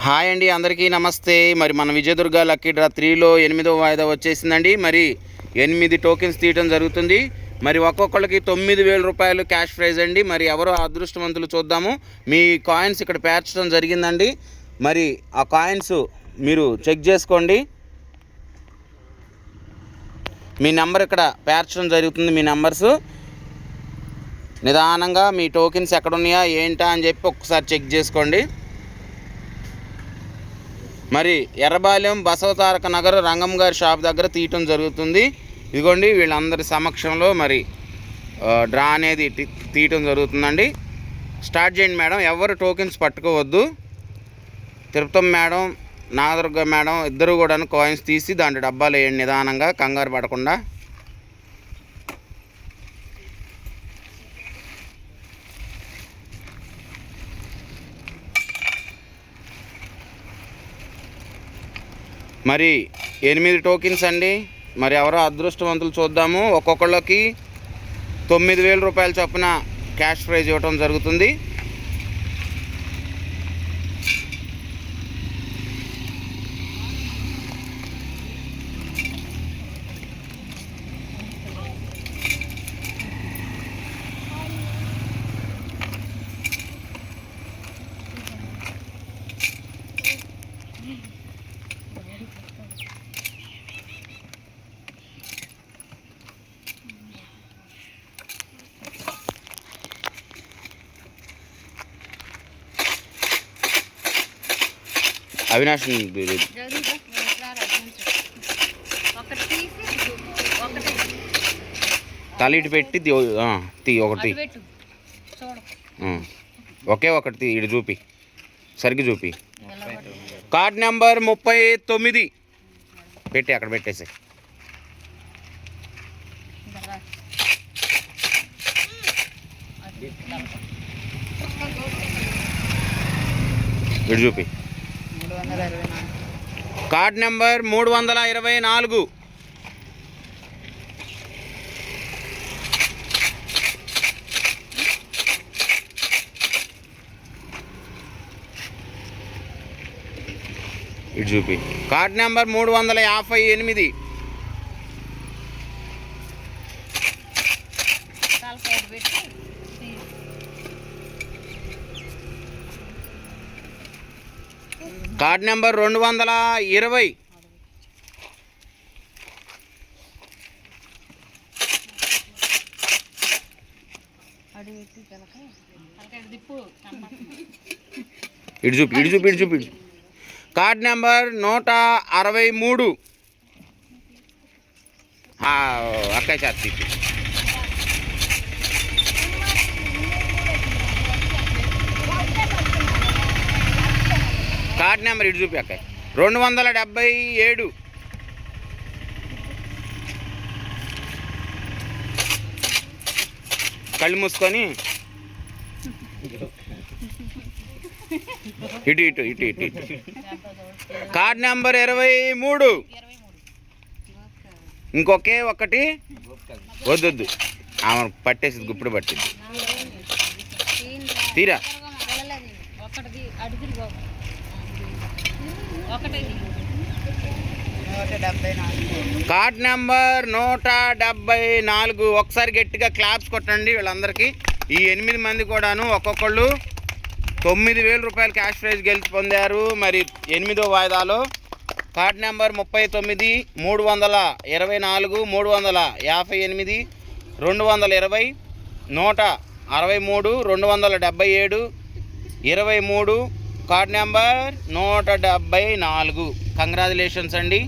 Hi అండి, అందరికీ నమస్తే. మరి మన విజయదుర్గ లక్కీ డ్రా 3లో 8వ వాయిదా వచ్చేసిందండి. మరి 8 టోకెన్స్ తీయడం జరుగుతుంది. మరి ఒక్కొక్కళ్ళకి 9,000 రూపాయలు క్యాష్ ప్రైజ్ అండి. మరి ఎవరో అదృష్టవంతులు చూద్దాము. మీ కాయిన్స్ ఇక్కడ పేర్చడం జరిగిందండి. మరి ఆ కాయిన్స్ మీరు చెక్ చేసుకోండి. మీ నెంబర్ ఇక్కడ పేర్చడం జరుగుతుంది. మీ నెంబర్స్ నిదానంగా మీ టోకెన్స్ ఎక్కడున్నాయా ఏంటా అని చెప్పి ఒకసారి చెక్ చేసుకోండి. మరి ఎర్రబాలెం బసవతారక నగర్ రంగం గారి షాప్ దగ్గర తీయటం జరుగుతుంది. ఇదిగోండి వీళ్ళందరి సమక్షంలో మరి డ్రా అనేది తీయటం జరుగుతుందండి. స్టార్ట్ చేయండి మేడం. ఎవరు టోకెన్స్ పట్టుకోవద్దు. తిరుపతి మేడం, నాగదుర్గ మేడం ఇద్దరు కూడా కాయిన్స్ తీసి దాంట్లో డబ్బాలు వేయండి నిదానంగా, కంగారు పడకుండా. మరి 8 టోకెన్స్ అండి. మరి ఎవరో అదృష్టవంతులు చూద్దాము. ఒక్కొక్కళ్ళకి 9,000 రూపాయల చొప్పున క్యాష్ ప్రైజ్ ఇవ్వటం జరుగుతుంది. అవినాష్ తలిటి పెట్టి తీ ఒకటి ఒకే ఒకటి ఇటు చూపి, సరిగ్గా చూపి. కార్డ్ నెంబర్ 39 పెట్టి అక్కడ పెట్టేసి ఇటు చూపి. Card number 324. ఇటు చూపి. Card number 358. Card number 220. ఇటు చూపి, ఇటు చూపి, ఇటు చూపి. Card number 163. అక్కయ్య చార్జీ. కార్డ్ నెంబర్ ఇటు చూపి అక్కయ్య 277. కళ్ళు మూసుకొని ఇటు ఇటు ఇటు ఇటు ఇటు. Card number 23. ఇంకొకే ఒకటి వద్దొద్దు, ఆమె పట్టేసి గుప్పుడు పట్టింది. తీరా. Card number 174. ఒకసారి గట్టిగా క్లాప్స్ కొట్టండి వీళ్ళందరికీ. ఈ 8 మంది కూడాను ఒక్కొక్కళ్ళు 9,000 రూపాయలు క్యాష్ ప్రైజ్ గెలిచి పొందారు. మరి 8వ వాయిదాలో card number 39, 324, 358, 220, 163, 277, 23. Card number 174. Congratulations అండి.